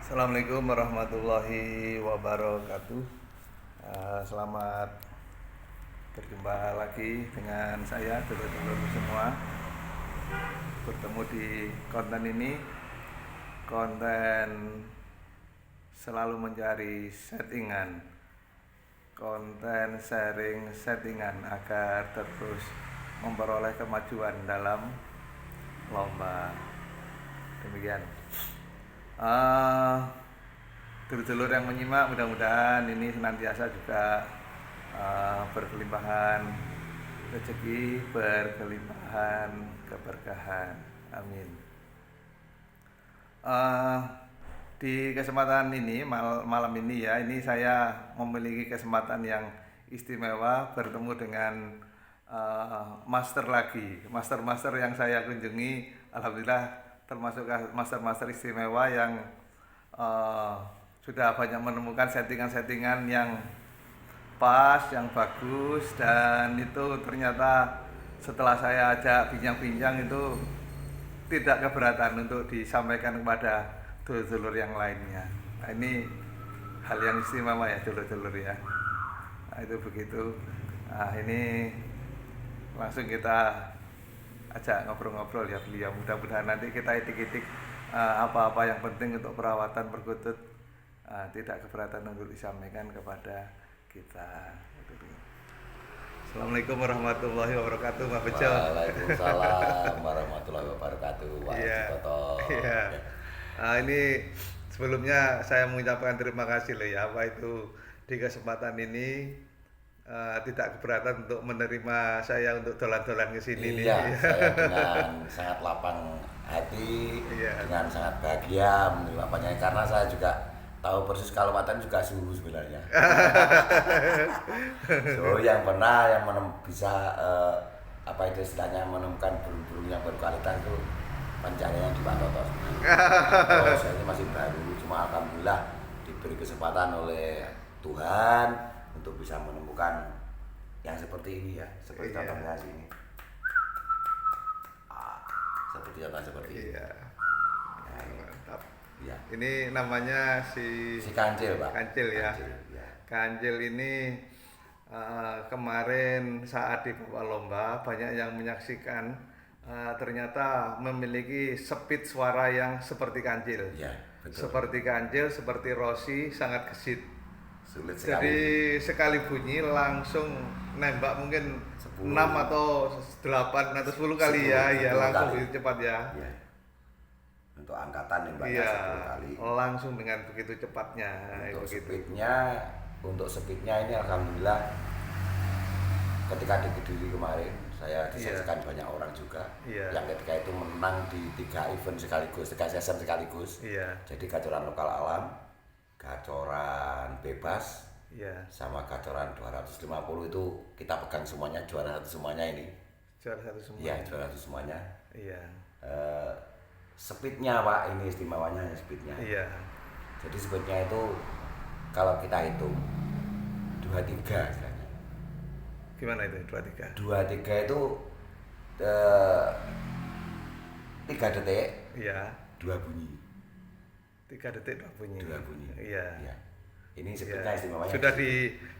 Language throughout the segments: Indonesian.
Assalamualaikum warahmatullahi wabarakatuh. Selamat berjumpa lagi dengan saya, dulur-dulur semua. Bertemu di konten ini, konten selalu mencari settingan, konten sharing settingan agar terus memperoleh kemajuan dalam lomba. Demikian. Dulur-dulur yang menyimak, mudah-mudahan ini senantiasa juga berkelimpahan rezeki, berkelimpahan keberkahan. Amin. Di kesempatan ini, malam ini ya, ini saya memiliki kesempatan yang istimewa bertemu dengan master lagi, master yang saya kunjungi, alhamdulillah termasuk master istimewa yang sudah banyak menemukan settingan-settingan yang pas, yang bagus, dan itu ternyata setelah saya ajak bincang-bincang itu tidak keberatan untuk disampaikan kepada dulur-dulur yang lainnya. Nah, ini hal yang istimewa ya dulur-dulur ya. Nah, itu begitu. Nah, ini langsung kita ajak ngobrol-ngobrol ya beliau. Mudah-mudahan nanti kita itik-itik apa-apa yang penting untuk perawatan perkutut tidak keberatan untuk disampaikan kepada kita. Assalamualaikum warahmatullahi wabarakatuh, Pak Bejo. Waalaikumsalam warahmatullahi wabarakatuh, Pak Toto. Iya. Ini sebelumnya saya mengucapkan terima kasih loh ya, apa itu di kesempatan ini tidak keberatan untuk menerima saya untuk dolan-dolan ke sini. Iya, saya dengan sangat lapang hati, dengan sangat bahagia menerima panjenengan karena saya juga tahu persis kalau Watan juga suhu sebenarnya. So yang pernah bisa apa itu istilahnya menemukan burung-burung yang berkualitas itu panjenengan di Pak Toto. Oh, saya ini masih baru, cuma alhamdulillah diberi kesempatan oleh Tuhan untuk bisa menemukan yang seperti ini ya, seperti contohnya sini. Seperti contoh seperti ini. Iya. Mantap. Ya. Ini namanya si Kancil, Pak. Kancil ya. Ya. Kancil ini kemarin saat di bawah lomba banyak yang menyaksikan ternyata memiliki speed suara yang seperti Kancil. Ya, betul. Seperti Kancil, seperti Rossi, sangat gesit. Sulit sekali. Jadi sekali bunyi langsung nembak mungkin 10. 6 atau 8 atau 10 kali ya, langsung begitu cepat ya. Ya. Untuk angkatan nembaknya 10 kali. Langsung dengan begitu cepatnya. Untuk speednya ini alhamdulillah ketika di Kediri kemarin saya disaksikan banyak orang juga yang ketika itu menang di 3 event sekaligus, 3 session sekaligus. Jadi gacoran lokal alam, gacoran bebas, sama gacoran 250 itu kita pegang semuanya, juara satu semuanya ini. Juara satu semuanya. Iya, juara satu semuanya. Iya. Speednya Pak, ini istimewanya speednya. Iya. Jadi speednya itu kalau kita hitung 23 istilahnya. Gimana itu 23? 23 itu 3 detik. Iya. 2 bunyi. 3 detik 2 bunyi. 2 bunyi. Iya. Ya. Ini speednya istimewanya.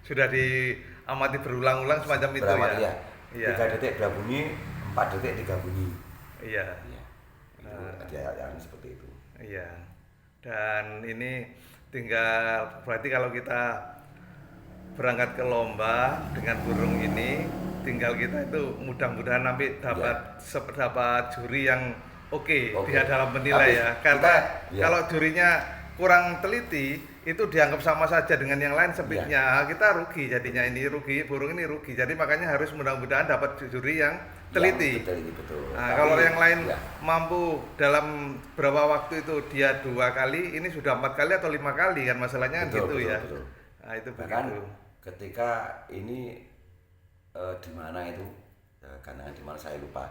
Sudah diamati berulang-ulang semacam itu ya. Iya. 3 detik 2 bunyi, 4 detik 3 bunyi. Iya. Iya. Itu ada yang seperti itu. Iya. Dan ini tinggal berarti kalau kita berangkat ke lomba dengan burung ini, tinggal kita itu mudah-mudahan nanti dapat juri yang oke. Dia dalam menilai ya. Karena kalau jurinya kurang teliti itu dianggap sama saja dengan yang lain speednya, kita rugi jadinya, ini rugi, burung ini rugi. Jadi makanya harus mudah-mudahan dapat juri yang teliti. Betul. Nah, kalau yang lain mampu dalam berapa waktu itu dia 2 kali, ini sudah 4 kali atau 5 kali kan masalahnya kan gitu ya. Betul. Nah, itu bahkan begitu. Ketika ini di mana itu kandang di mana saya lupa.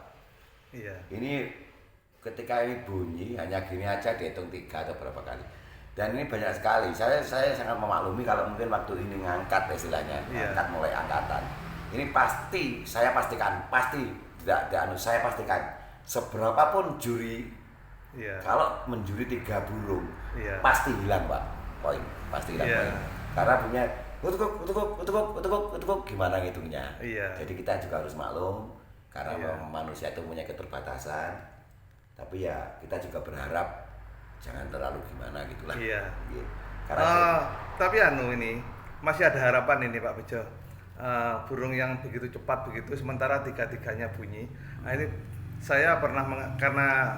Iya. Ini ketika ini bunyi hanya gini aja dihitung 3 atau berapa kali. Dan ini banyak sekali. Saya sangat memaklumi kalau mungkin waktu ini ngangkat istilahnya, ngangkat mulai angkatan. Ini saya pastikan seberapapun juri Iya. Kalau menjuri 3 burung, iya, pasti hilang Pak poin, pasti hilang poin. Karena punya utuk gimana ngitungnya. Iya. Jadi kita juga harus maklum karena manusia itu punya keterbatasan. Tapi ya kita juga berharap jangan terlalu gimana gitulah. Iya. Karena tapi ini masih ada harapan ini Pak Bejo. Burung yang begitu cepat begitu sementara tiga-tiganya bunyi. Nah ini saya pernah karena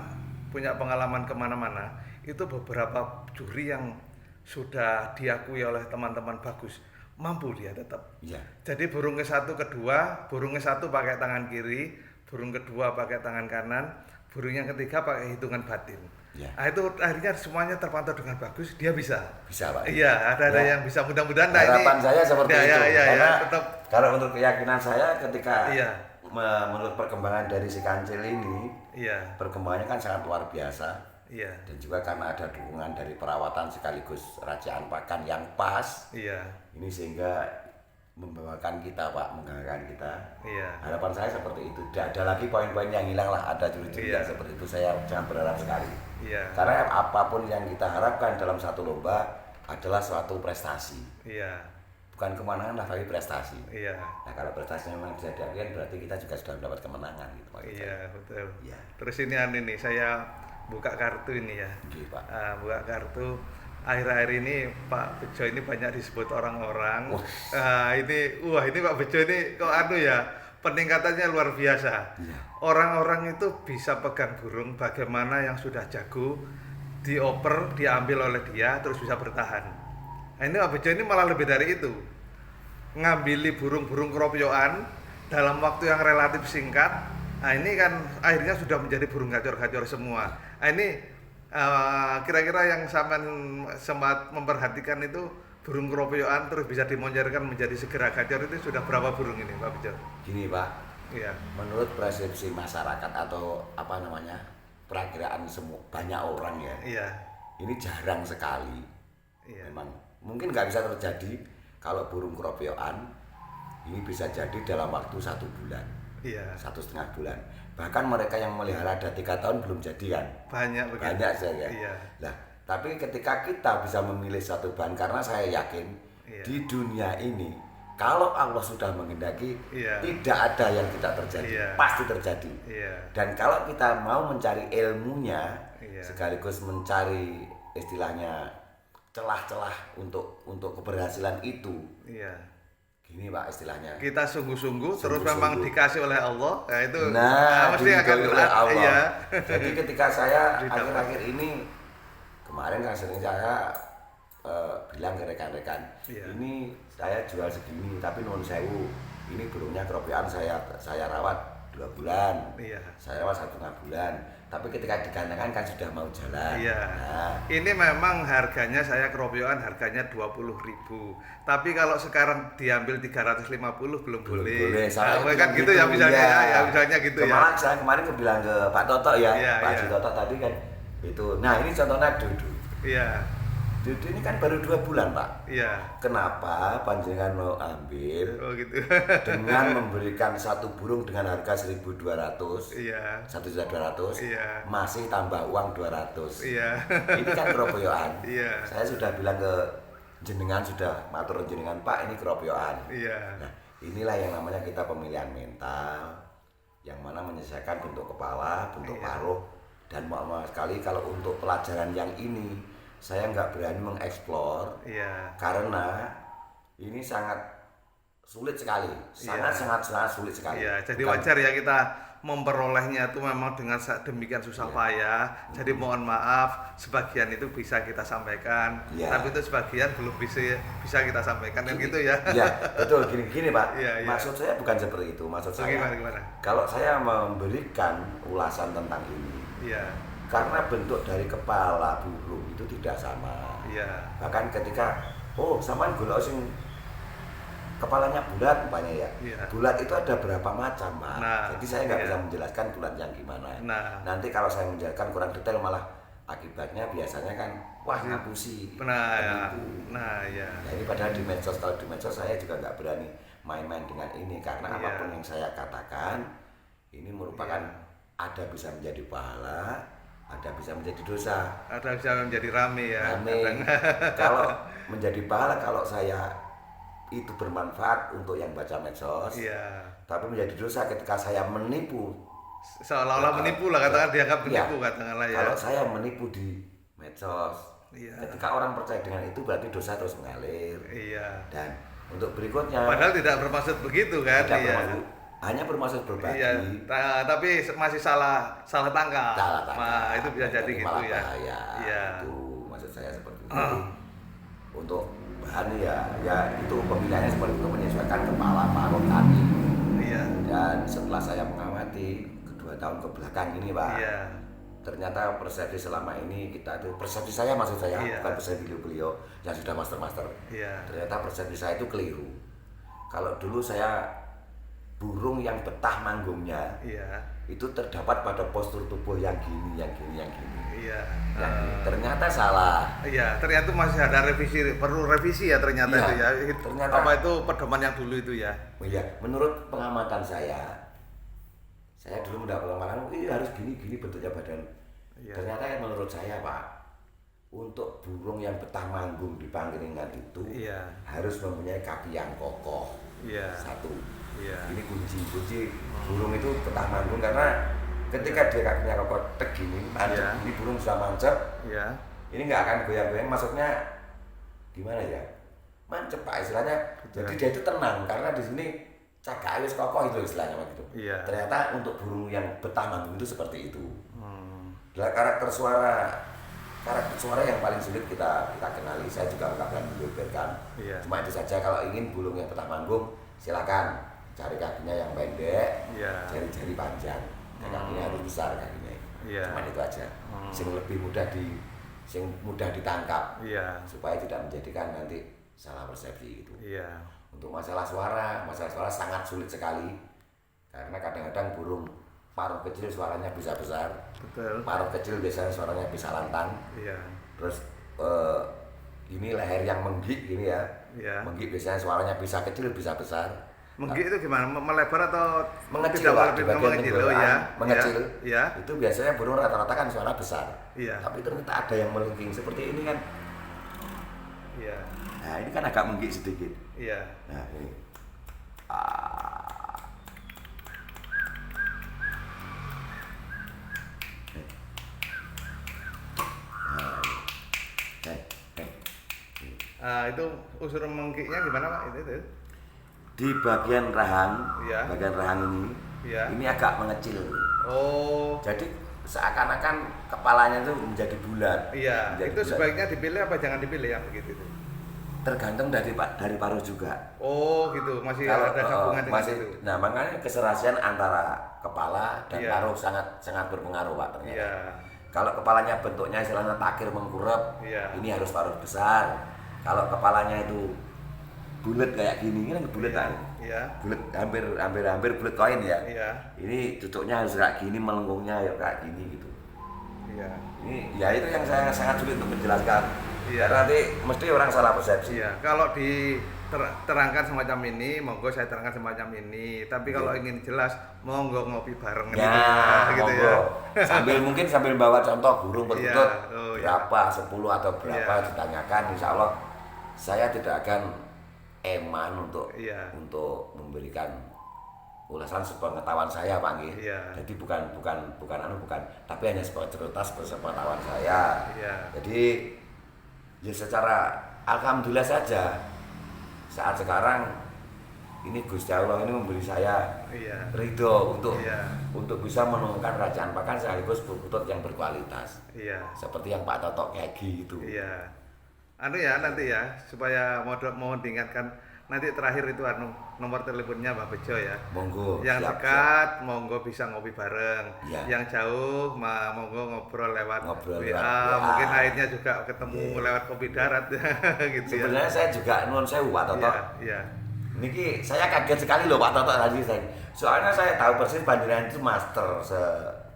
punya pengalaman kemana-mana, itu beberapa juri yang sudah diakui oleh teman-teman bagus, mampu dia tetap. Ya. Jadi burung ke-1, kedua, burung ke-1 pakai tangan kiri, burung kedua pakai tangan kanan, burung yang ketiga pakai hitungan batin. Ya. Nah itu akhirnya semuanya terpantau dengan bagus, dia bisa. Bisa Pak. Iya, ada yang bisa, mudah-mudahan. Harapan saya seperti itu. Karena tetap. Kalau untuk keyakinan saya ketika menurut perkembangan dari si kancil ini, perkembangannya kan sangat luar biasa. Iya. Dan juga karena ada dukungan dari perawatan sekaligus rajaan pakan yang pas. Iya. Ini sehingga membawakan kita Pak, mengganggarkan kita. Iya. Harapan saya seperti itu. Tidak ada lagi poin-poin yang hilang lah, ada juri-juri yang seperti itu. Saya sangat berharap sekali. Iya. Karena apapun yang kita harapkan dalam satu lomba adalah suatu prestasi. Iya. Bukan kemenangan lah, tapi prestasi. Iya. Nah kalau prestasi memang bisa diakui berarti kita juga sudah mendapat kemenangan gitu Pak. Iya betul. Iya. Terus ini saya buka kartu ini ya. Iya Pak. Buka kartu. Akhir-akhir ini Pak Bejo ini banyak disebut orang-orang. Ini Pak Bejo ini kok peningkatannya luar biasa. Iya. Orang-orang itu bisa pegang burung bagaimana yang sudah jago dioper, diambil oleh dia terus bisa bertahan. Nah, ini Pak Bejo ini malah lebih dari itu, ngambili burung-burung keropiokan dalam waktu yang relatif singkat. Nah ini kan akhirnya sudah menjadi burung gacor-gacor semua. Nah ini kira-kira yang sampean sempat memperhatikan itu burung keropiokan terus bisa dimoncerkan menjadi segera gacor itu sudah berapa burung ini Pak Bejo? Gini Pak, iya. Menurut persepsi masyarakat atau perakiraan semua banyak orang ya, iya, ini jarang sekali. Iya. Memang mungkin nggak bisa terjadi kalau burung keropiokan ini bisa jadi dalam waktu 1 bulan, iya, 1,5 bulan. Bahkan mereka yang melihara ada 3 tahun belum jadi kan? Banyak saja. Iya. Nah, tapi ketika kita bisa memilih satu bahan, karena saya yakin di dunia ini kalau Allah sudah menghendaki tidak ada yang tidak terjadi, pasti terjadi. Dan kalau kita mau mencari ilmunya sekaligus mencari istilahnya celah-celah untuk keberhasilan itu. Iya. Gini Pak istilahnya. Kita sungguh-sungguh terus memang dikasih oleh Allah, ya itu. Mesti akan oleh Allah. Iya. Jadi ketika saya akhir-akhir ini kemarin kan sering saya bilang ke rekan-rekan, ini saya jual segini tapi nuwun sewu. Ini burungnya keropiokan saya rawat 2 bulan. Iya. Saya rawat 1,5 bulan. Tapi ketika digantungkan kan sudah mau jalan. Iya. Nah, ini memang harganya saya keropiokan harganya 20.000. Tapi kalau sekarang diambil 350 belum boleh. Boleh. Nah, kan gitu ya misalnya ya misalnya gitu ya. Saya kemarin bilang ke Pak Toto ya, Pak Haji Toto tadi kan itu. Nah, ini contohnya Dudu. Iya. Dudu ini kan baru 2 bulan Pak. Iya. Kenapa panjenengan mau ambil? Oh gitu. Dengan memberikan satu burung dengan harga 1.200. Iya. 1.200. Iya. Masih tambah uang 200. Iya. Ini kan keropiokan. Iya. Saya sudah bilang ke jenengan, sudah matur jenengan Pak, ini keropiokan. Iya. Nah, inilah yang namanya kita pemilihan mental, yang mana menyelesaikan bentuk kepala, bentuk paruh, dan mau sekali kalau untuk pelajaran yang ini saya nggak berani mengeksplor, karena ini sangat sulit sekali, sangat sulit sekali. Iya, jadi wajar ya kita memperolehnya itu memang dengan demikian susah payah. Jadi mohon maaf, sebagian itu bisa kita sampaikan, tapi itu sebagian belum bisa kita sampaikan kan gitu ya. Iya, betul. Gini Pak, maksud saya bukan seperti itu. Maksud saya, gimana? Kalau saya memberikan ulasan tentang ini, karena bentuk dari kepala burung itu tidak sama. Iya. Bahkan ketika sampean golek sing kepalanya bulat umpamanya ya. Bulat itu ada berapa macam, Pak. Nah, jadi saya nggak bisa menjelaskan bulat yang gimana. Nah, nanti kalau saya menjelaskan kurang detail malah akibatnya biasanya kan ngapusi. Nah, ya. Nah, ini padahal di medsos, kalau di medsos saya juga nggak berani main-main dengan ini karena apapun yang saya katakan ini merupakan ada bisa menjadi pahala, ada bisa menjadi dosa, ada bisa menjadi rame ya. Rame. Kalau menjadi pahala kalau saya itu bermanfaat untuk yang baca medsos, tapi menjadi dosa ketika saya menipu, seolah-olah menipu lah, katakan dianggap menipu, katakanlah ya. Kalau saya menipu di medsos, ketika orang percaya dengan itu berarti dosa terus mengalir. Dan untuk berikutnya, padahal tidak bermaksud begitu kan? Hanya bermaksud berbagi. Tapi masih salah tangkap. Nah, itu bisa jadi gitu ya. Itu maksud saya seperti itu. Untuk bahan ya itu pemilihannya seperti itu, menyesuaikan kepala parut kami. Dan setelah saya mengamati kedua tahun ke belakang ini Pak, ternyata persepsi selama ini kita itu, persepsi saya maksud saya, bukan persepsi beliau yang sudah master. Ternyata persepsi saya itu keliru. Kalau dulu saya burung yang betah manggungnya, itu terdapat pada postur tubuh yang gini. Ternyata salah. Ternyata masih ada perlu revisi ya ternyata itu ya. Ternyata apa itu pedoman yang dulu itu ya? Menurut pengamatan saya dulu mendapat pengamatan harus gini bentuknya badan. Ternyata menurut saya Pak, untuk burung yang betah manggung di pangkringan itu harus mempunyai kaki yang kokoh. Satu. Ini kunci burung itu betah manggung karena ketika dia kakinya kokoh gini, mancep, ini burung sudah mancep, ini nggak akan goyang-goyang, maksudnya gimana ya, mancep Pak istilahnya. Jadi dia itu tenang karena di sini cagak wis kokoh itu istilahnya gitu. Ternyata untuk burung yang betah manggung itu seperti itu. Karakter suara yang paling sulit kita kenali, saya juga nggak berani membeberkan. Cuma itu saja, kalau ingin burung yang betah manggung silakan cari kakinya yang pendek, jari-jari panjang, kakinya harus besar kakinya. Cuma itu aja. Sing lebih mudah ditangkap, supaya tidak menjadikan nanti salah persepsi itu. Untuk masalah suara sangat sulit sekali, karena kadang-kadang burung paruh kecil suaranya bisa besar, paruh kecil biasanya suaranya bisa lantang. Terus ini leher yang menggig gini ya, menggig biasanya suaranya bisa kecil bisa besar. Menggig itu gimana? Melebar atau mengecil? Di bagian mengecil. Ya. Itu biasanya burung rata-rata kan suara besar. Tapi ternyata ada yang melengking seperti ini kan. Nah ini kan agak menggig sedikit. Nah ini. Itu unsur menggignya gimana Pak? Itu? Di bagian rahang ini, ini agak mengecil. Jadi seakan-akan kepalanya itu menjadi bulat. Itu sebaiknya dipilih apa jangan dipilih yang begitu itu? Tergantung dari paruh juga. Gitu, masih ada gabungan dengan itu. Nah makanya keserasian antara kepala dan paruh sangat berpengaruh Pak ternyata. Kalau kepalanya bentuknya istilahnya takir mengkurap, ini harus paruh besar. Kalau kepalanya itu bulat kayak gini kan bulat bulat hampir bulat koin ya. Ini cucuknya harus kayak gini, melengkungnya ya kayak gini gitu. Ini ya itu yang saya sangat sulit untuk menjelaskan. Karena nanti mesti orang salah persepsi. Kalau diterangkan semacam ini, monggo saya terangkan semacam ini. Tapi kalau ingin jelas, monggo ngopi bareng gitu ya. Sambil bawa contoh burung perkutut berapa, 10 atau berapa ditanyakan, insya Allah saya tidak akan eman untuk memberikan ulasan sepengetahuan saya Pak nggih. Jadi bukan tapi hanya sepengetahuan saya. Jadi ya secara alhamdulillah saja saat sekarang ini Gusti Allah ini memberi saya ridho untuk bisa menemukan rajaan pakan sekaligus perkutut yang berkualitas. Seperti yang Pak Toto Kegi itu. Nanti ya supaya mau diingatkan nanti terakhir itu nomor teleponnya Mbak Bejo ya. Monggo. Yang dekat monggo bisa ngopi bareng. Yang jauh monggo ngobrol lewat WA. Mungkin akhirnya juga ketemu lewat kopi darat gitu. Sebenarnya saya juga nuwun sewu Pak Toto. Niki saya kaget sekali loh Pak Toto tadi soalnya saya tahu persis Panjenengan itu master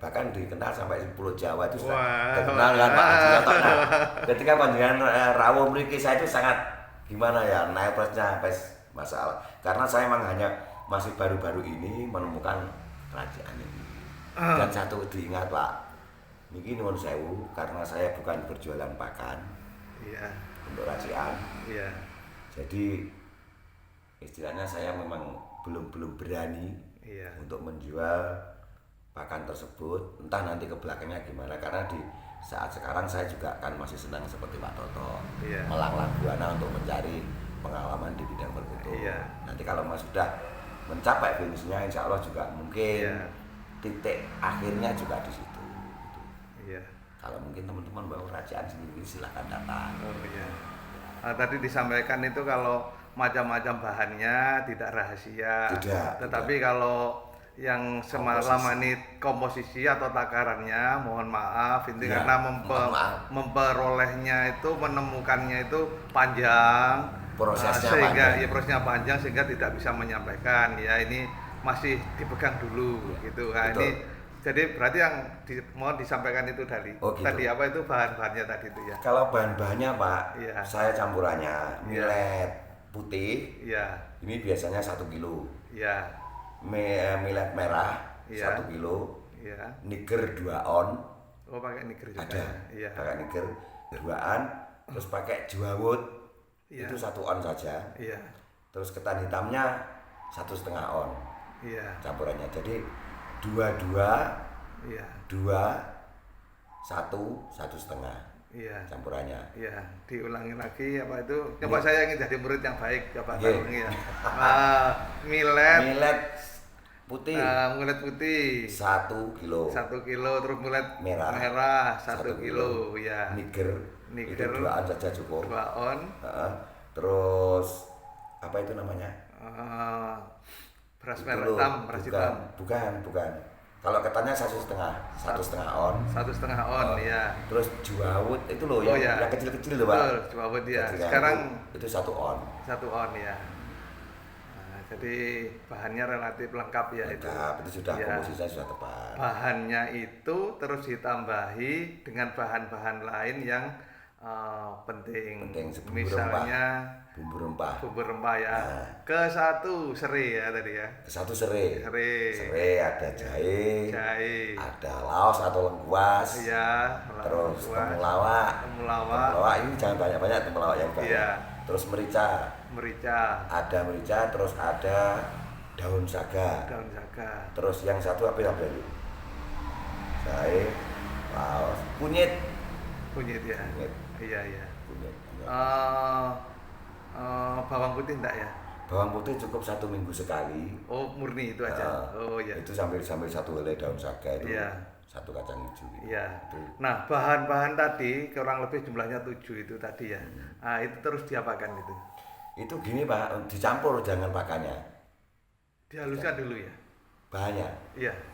bahkan dikenal sampai Pulau Jawa itu terkenal kan Pak Haji Toto. Nah, ketika Panjenengan rawuh mriki saya itu sangat gimana ya naifnya masalah karena saya memang hanya masih baru-baru ini menemukan kerajaan ini. Dan satu diingat Pak, Niki nuwun sewu karena saya bukan berjualan pakan. Iya. Untuk racikan. Iya. Jadi istilahnya saya memang belum berani untuk menjual pakan tersebut. Entah nanti ke belakangnya gimana, karena di saat sekarang saya juga kan masih senang seperti Pak Toto, melanglang buana untuk mencari pengalaman di bidang berkutu. Nanti kalau Mas sudah mencapai finishnya, insya Allah juga mungkin titik akhirnya juga di situ. Kalau mungkin teman-teman mau racikan sendiri silahkan datang. Tadi disampaikan itu kalau macam-macam bahannya tidak rahasia. Tetapi kalau yang selama ini komposisi atau takarannya, mohon maaf ini karena memperolehnya itu, menemukannya itu panjang, prosesnya panjang sehingga tidak bisa menyampaikan. Ya ini masih dipegang dulu gitu. Nah, ini jadi berarti yang mohon disampaikan itu tadi. Tadi apa itu bahan-bahannya tadi itu ya? Kalau bahan-bahannya Pak, saya campurannya millet putih. Ini biasanya 1 kilo. Millet merah 1 kilo. Niger 2 on. Oh, pakai niger juga. Ada. Pakai niger 2-an. Terus pakai jawut. Itu 1 on saja. Terus ketan hitamnya 1,5 on. Campurannya. Jadi 2, 1, 1,5 campurannya. Diulangi lagi apa itu? Coba saya ingin jadi murid yang baik, coba ulangi ya. Millet putih. Millet putih 1 kilo. 1 kilo, terus millet merah 1 kilo. Niger itu 2 on saja cukup. 2 on. Terus apa itu namanya? Beras merah hitam, beras hitam. Bukan. Kalau ketannya 1,5 on. 1,5 on, Terus jawut itu loh yang kecil-kecil loh, Pak. Jawut Sekarang itu 1 on. 1 on ya. Nah, jadi bahannya relatif lengkap ya. Lengkap, itu sudah komposisinya sudah tepat. Bahannya itu terus ditambahi dengan bahan-bahan lain yang penting misalnya bumbu rempah ke-1 serai ya tadi ya. Ke-1 serai, ada jahe, ada laos atau lengkuas, terus temulawak ini jangan banyak-banyak, temulawak yang banyak. Terus merica, ada merica, terus ada daun saga. Terus yang satu apa yang tadi? Jahe, laos, kunyit ya. Iya. Bawang putih enggak ya? Bawang putih cukup 1 minggu sekali. Oh, murni itu aja. Itu sambil 1 helai daun saga itu. 1 kacang hijau. Nah, bahan-bahan tadi kurang lebih jumlahnya 7 itu tadi ya. Nah, itu terus diapakan itu? Itu gini Pak, dicampur jangan pakannya. Dihaluskan dulu ya. Bahannya.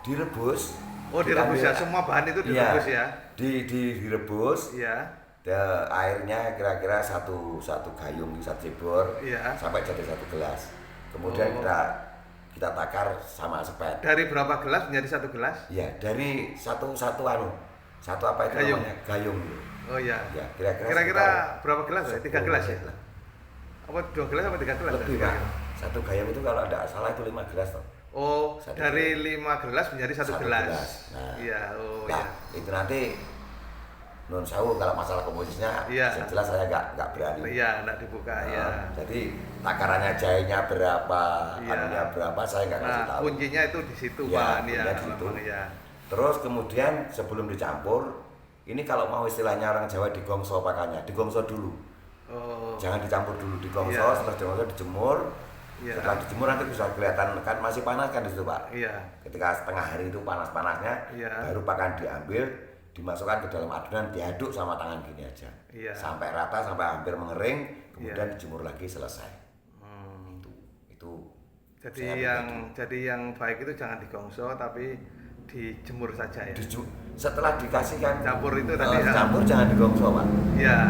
Direbus. Oh, direbus ya, semua bahan itu direbus ya. Direbus. Airnya kira-kira satu gayung, 1 cebor, sampai jadi 1 gelas. Kemudian kita takar sama sepet. Dari berapa gelas menjadi 1 gelas? Iya, dari satu apa itu gayung. Namanya? Gayung. Oh iya. Kira-kira berapa gelas ya? 3 gelas ya? Apa 2 gelas apa 3 gelas? Lebih Pak. 1 gayung itu kalau tidak salah itu 5 gelas toh. Oh, dari 5 gelas menjadi 1 gelas. Nah, iya. Itu nanti non sewu kalau masalah komposisinya jelas saya nggak berani. Nggak dibuka. Jadi takarannya jahenya berapa, anunya berapa saya nggak kasih tahu. Kuncinya itu di situ Pak. Di situ. Terus kemudian sebelum dicampur, ini kalau mau istilahnya orang Jawa digongso pakannya, digongso dulu. Jangan dicampur dulu, digongso, setelah digongso dijemur. Setelah dijemur nanti bisa kelihatan kan masih panas kan di situ Pak. Ketika setengah hari itu panas-panasnya, baru pakan diambil, dimasukkan ke dalam adonan, diaduk sama tangan gini aja, sampai rata, sampai hampir mengering, kemudian dijemur lagi, selesai. Itu. Jadi yang baik itu jangan digongso, tapi dijemur saja ya. Setelah dikasihkan campur itu tadi campur jangan digongso Pak.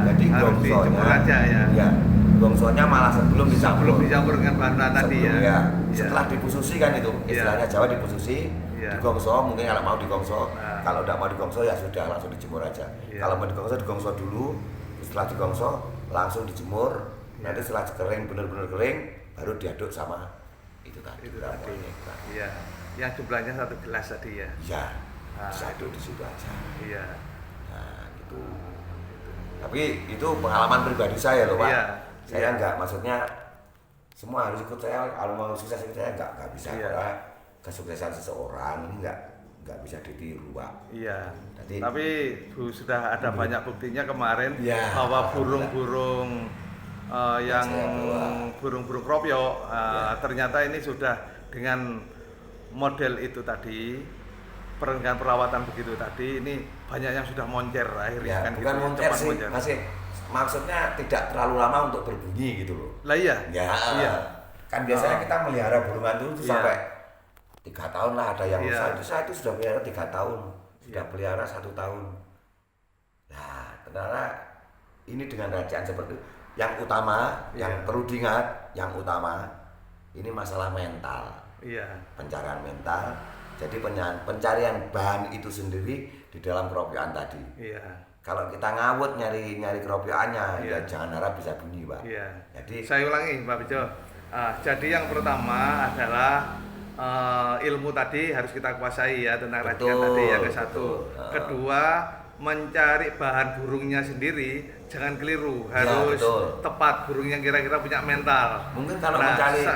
Jadi harus dijemur aja ya. Gongsonya malah sebelum dicampur dengan bahan tadi ya. Setelah dipususi kan itu, istilahnya Jawa dipususi, digongso, mungkin kalau mau digongso, kalau tidak mau digongso ya sudah langsung dijemur aja. Kalau mau digongso dulu, setelah digongso langsung dijemur, nanti setelah kering, benar-benar kering, baru diaduk sama itu tadi. Yang jumlahnya 1 gelas tadi ya. Saya duduk di situ aja. Iya. Nah, itu. Tapi itu pengalaman pribadi saya loh, Pak. Iya. Saya enggak, maksudnya semua harus ikut saya. Kalau mau sukses itu saya enggak bisa, karena kesuksesan seseorang ini enggak bisa ditiru, Pak. Iya. Jadi, tapi sudah ada banyak buktinya kemarin bahwa burung-burung yang burung-burung kropio ternyata ini sudah dengan model itu tadi, dengan perawatan begitu tadi, ini banyak yang sudah moncer akhirnya kan bukan gitu, moncer sih, masih maksudnya tidak terlalu lama untuk berbunyi gitu loh. Lah iya. Kan biasanya kita melihara burungan itu sampai 3 tahun lah, ada yang saya itu sudah pelihara 3 tahun, sudah pelihara 1 tahun. Nah, ternyata ini dengan rajaan seperti itu. Yang utama, yang perlu diingat, yang utama ini masalah mental. Pencarian mental. Jadi pencarian bahan itu sendiri di dalam keropiokan tadi. Kalau kita ngawut nyari keropiokannya, ya jangan harap bisa bunyi, Pak. Jadi saya ulangi, Pak Bejo. Jadi yang pertama adalah ilmu tadi harus kita kuasai ya, tentang racikan tadi yang ke satu. Kedua, mencari bahan burungnya sendiri jangan keliru, harus tepat, burung yang kira-kira punya mental. Mungkin kalau mencari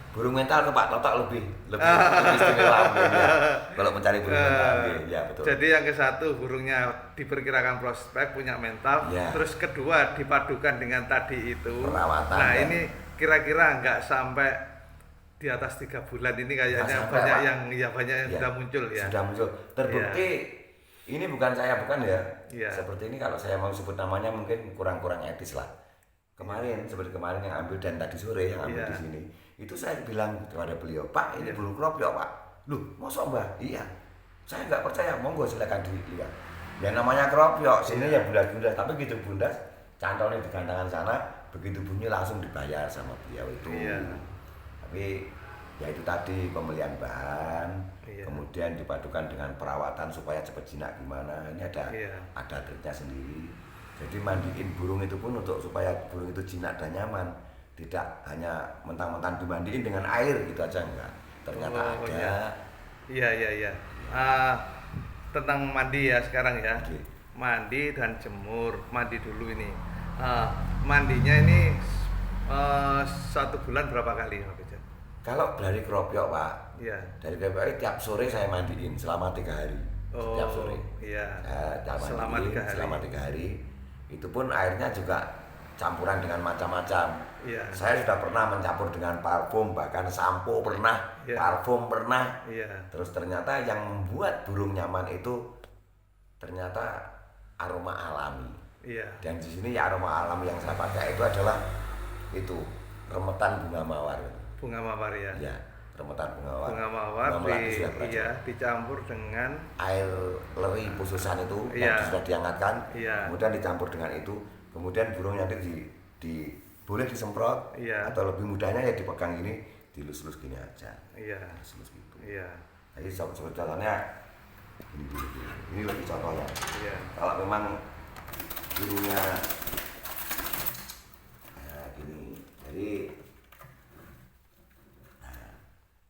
burung mental ke Pak Totok lebih istimewa ya. Kalau mencari burung mental, ya betul. Jadi yang ke satu burungnya diperkirakan prospek punya mental, terus kedua dipadukan dengan tadi itu perawatan. Nah ini kira-kira nggak sampai di atas 3 bulan ini kayaknya banyak yang sudah muncul ya. Sudah muncul. Terbukti ini bukan saya ya. Seperti ini kalau saya mau sebut namanya mungkin kurang etis lah. Seperti kemarin yang ambil dan tadi sore yang ambil di sini. Itu saya bilang kepada beliau, Pak ini burung kropio Pak. Loh, masa Mbah? Iya. Saya nggak percaya, monggo silakan dilihat. Ya namanya kropio, sini ya bundas-bundas, tapi gitu bundas, cantolnya di gantangan sana, begitu bunyi langsung dibayar sama beliau itu. Tapi ya itu tadi pemilihan bahan, kemudian dipadukan dengan perawatan supaya cepat jinak gimana. Ini ada triknya sendiri. Jadi mandiin burung itu pun supaya burung itu jinak dan nyaman. Tidak hanya mentang-mentang dimandiin dengan air gitu aja, enggak. Ternyata ada. Iya. Tentang mandi ya sekarang ya. Mandi dan jemur. Mandi dulu ini. Mandinya ini 1 bulan berapa kali? Kalau dari kropio Pak, dari kropio tiap sore saya mandiin selama 3 hari. Setiap sore. Selama 3 hari. Itu pun airnya juga campuran dengan macam-macam. Saya sudah pernah mencampur dengan parfum, bahkan sampo pernah, parfum pernah. Terus ternyata yang membuat burung nyaman itu ternyata aroma alami. Dan di sini aroma alami yang saya pakai itu adalah remetan bunga mawar. Bunga mawar ya. Remetan bunga mawar dicampur dengan air leri pususan itu yang sudah dihangatkan, kemudian dicampur dengan itu, kemudian burung nanti boleh disemprot atau lebih mudahnya ya dipegang ini, dilus-lus gini aja. Dilus gitu. Jadi contohnya ini lebih contohnya. Kalau memang burungnya gini, jadi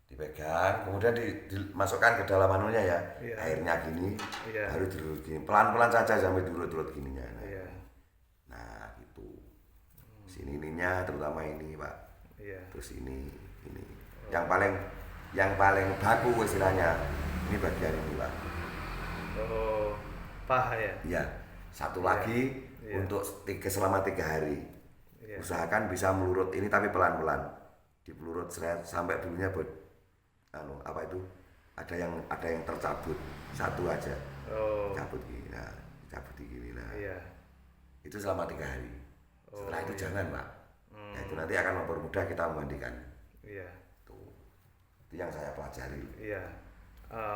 dipegang, kemudian dimasukkan ke dalam anunya ya, airnya gini, baru diurut gini, pelan-pelan saja sampai diurut-urut gininya. Nah itu, sini ininya terutama ini Pak, terus ini, yang paling baku istilahnya, ini bagian ini Pak. Paha ya? Iya, satu lagi untuk selama 3 hari, usahakan bisa melurut ini tapi pelan-pelan, dipelurut sampai bulunya ada yang tercabut, satu aja, cabut gini, cabut gini, itu selama 3 hari. Setelah itu jangan Pak, itu nanti akan mempermudah kita memandikan. Itu yang saya pelajari.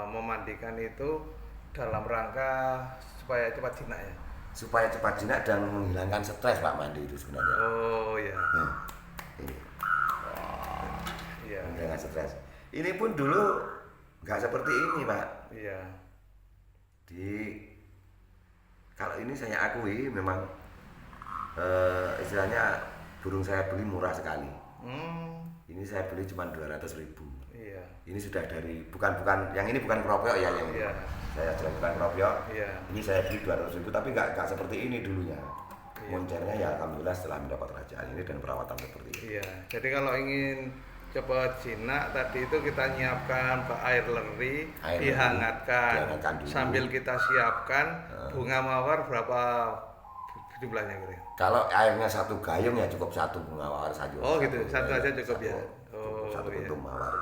Memandikan itu dalam rangka supaya cepat jinak ya. Supaya cepat jinak dan menghilangkan stres Pak, mandi itu sebenarnya. Ini. Menghilangkan stres. Ini pun dulu nggak seperti ini Pak. Kalau ini saya akui memang istilahnya burung saya beli murah sekali. Ini saya beli cuma 200.000. Ini sudah dari bukan yang ini bukan kropio ya yang ini. saya jalankan Kropio. Iya. Ini saya beli 200.000 tapi nggak seperti ini dulunya. Moncernya ya alhamdulillah setelah mendapat rajaan ini dan perawatan seperti ini. Iya. Jadi kalau ingin coba jinak tadi itu kita nyiapkan air leri, dihangatkan sambil kita siapkan bunga mawar berapa jumlahnya kira? Kalau airnya 1 gayung ya cukup 1 bunga mawar saja. Oh gitu, 1 aja cukup ya. Satu kuntum mawar.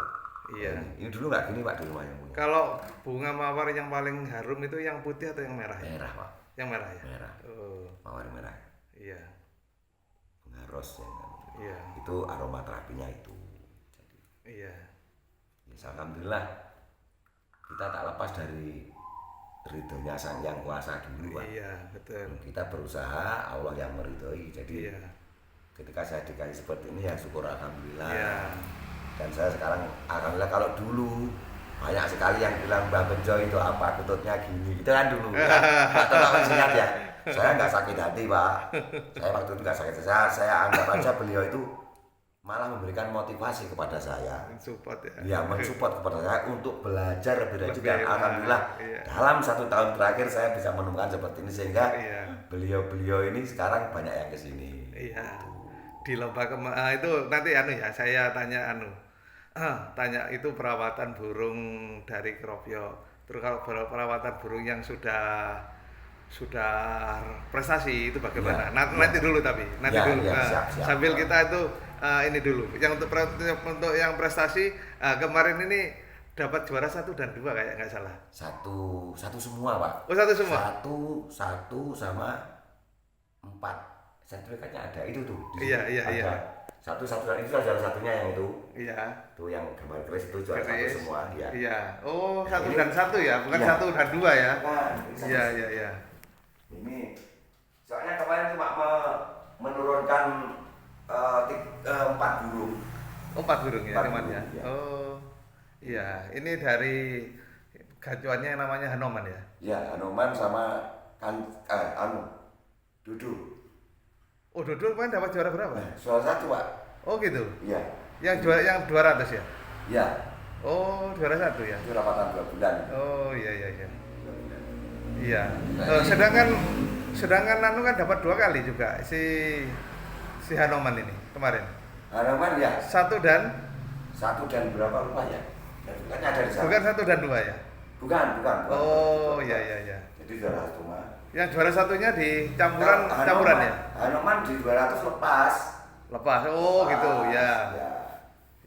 Iya. Ini dulu nggak gini Pak di rumah yang punya. Kalau bunga mawar yang paling harum itu yang putih atau yang merah? Merah Pak. Yang merah ya. Merah. Mawar merah. Iya. Bunga ros ya kan. Iya. Itu aroma terapinya itu. Iya. Ya, alhamdulillah kita tak lepas dari ridhonya Sang Yang Kuasa dulu Pak. Iya betul. Kita berusaha, Allah yang meridhoi. Jadi ketika saya dikasih seperti ini ya syukur alhamdulillah. Iya. Dan saya sekarang alhamdulillah, kalau dulu banyak sekali yang bilang Mbah Bejo itu apa kututnya gini, itu kan dulu. Pak Pak ingat ya. Saya nggak sakit hati Pak. Saya waktu itu nggak sakit hati. Saya anggap aja beliau itu malah memberikan motivasi kepada saya, mensupport mensupport kepada saya untuk belajar lebih rajin, dan alhamdulillah dalam 1 tahun terakhir saya bisa menemukan seperti ini sehingga beliau ini sekarang banyak yang kesini. Iya. Di lomba itu nanti saya tanya itu perawatan burung dari Kropio. Terus kalau perawatan burung yang sudah prestasi itu bagaimana? Nanti dulu dulu. Siap. Sambil kita itu ini dulu. Yang untuk yang prestasi kemarin ini dapat juara 1 dan 2 kayak nggak salah. Satu semua Pak. Oh 1 semua. Satu sama 4 sertifikatnya ada itu tuh. Iya. Satu dan itu salah satunya yang itu. Iya. Tuh yang gambar keris itu juara 1 semua ya. Iya. Oh 1 dan 1 ya, bukan 1 dan 2 ya. Iya. Ini soalnya kemarin cuma menurunkan 4 burung. Oh 4 burung ya teman ya. Oh iya, ini dari gacuannya yang namanya Hanoman ya. Ya Hanoman sama Dudu. Oh Dudu kemarin dapat juara berapa? Salah 1 Pak. Oh gitu. Iya. Yang 200 ya? Iya. Oh juara 1 ya. Itu rapatan 2 bulan. Oh iya. Iya. Sedangkan Nanu kan dapat 2 kali juga si Hanoman ini kemarin. Hanoman ya. 1 dan berapa lupa ya? Sertifikatnya ada di sana. Bukan 1 dan 2 ya? Bukan. Oh iya. Jadi juara 1 mah. Yang juara 1-nya di campuran ya? Hanoman di 200 lepas. Oh gitu ya.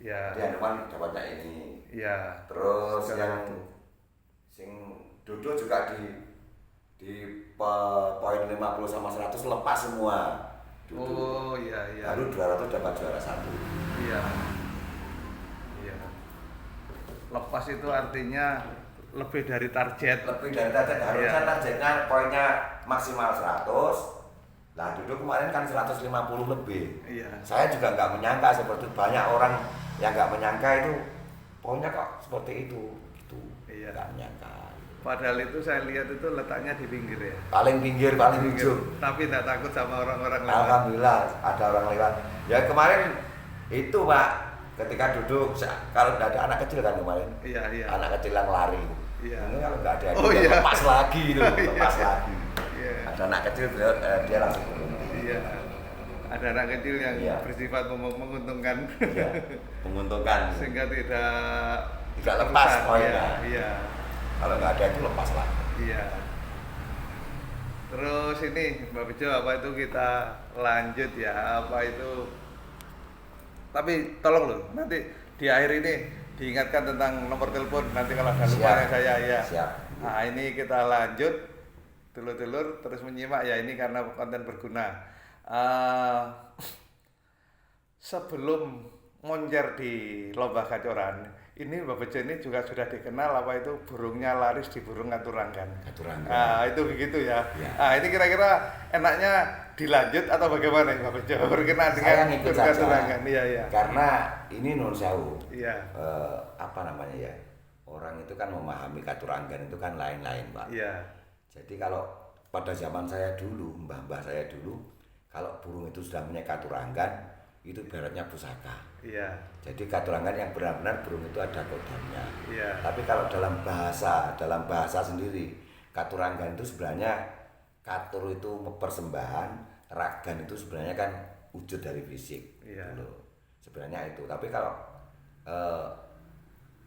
Ya. Di Hanoman dapatnya ini. Iya. Terus yang sing Dodo juga di poin 50 sama 100 lepas semua. Dodo. Oh iya. Baru 200 dapat juara 1. Iya. Lepas itu artinya lebih dari target. Harusnya targetnya poinnya maksimal 100. Lah Dodo kemarin kan 150 lebih. Iya. Saya juga nggak menyangka seperti banyak orang yang nggak menyangka itu poinnya kok seperti itu. Gitu. Iya. Nggak menyangka. Padahal itu saya lihat itu letaknya di pinggir ya. Paling pinggir, paling ujung. Tapi tidak takut sama orang-orang lewat. Alhamdulillah ada orang lewat. Ya kemarin itu Pak, ketika duduk kalau tidak ada anak kecil kan kemarin. Iya. Anak kecil yang lari. Iya. Ini kalau nggak ada lepas lagi itu, lepas lagi. Iya. Ada anak kecil dia langsung turun. Iya. Ada anak kecil yang bersifat menguntungkan. Iya. Menguntungkan. Sehingga tidak lepas poinnya. Iya. Kalau nggak ada itu lepas lah. Iya. Terus ini Mbak Bejo, apa itu kita lanjut ya? Apa itu? Tapi tolong loh, nanti di akhir ini diingatkan tentang nomor telepon. Nanti kalau ada lupa saya ya. Siap. Nah ini kita lanjut, dulur-dulur terus menyimak ya, ini karena konten berguna. Sebelum moncer di lomba gacoran, ini Mbak Bejo ini juga sudah dikenal apa itu burungnya laris di burung Katuranggan. Nah itu begitu ya. Nah ini kira-kira enaknya dilanjut atau bagaimana Mbak Bejo berkenaan dengan burung Katuranggan? Iya. Karena ini non sewu. Iya. Apa namanya ya? Orang itu kan memahami Katuranggan itu kan lain-lain Pak. Iya. Jadi kalau pada zaman saya dulu, mbah-mbah saya dulu, kalau burung itu sudah punya Katuranggan, itu ibaratnya pusaka. Iya. Jadi katuranggan yang benar-benar burung itu ada kodamnya. Iya. Tapi kalau dalam bahasa sendiri, katuranggan itu sebenarnya katur itu persembahan, ragan itu sebenarnya kan wujud dari fisik. Iya. Gitu. Sebenarnya itu. Tapi kalau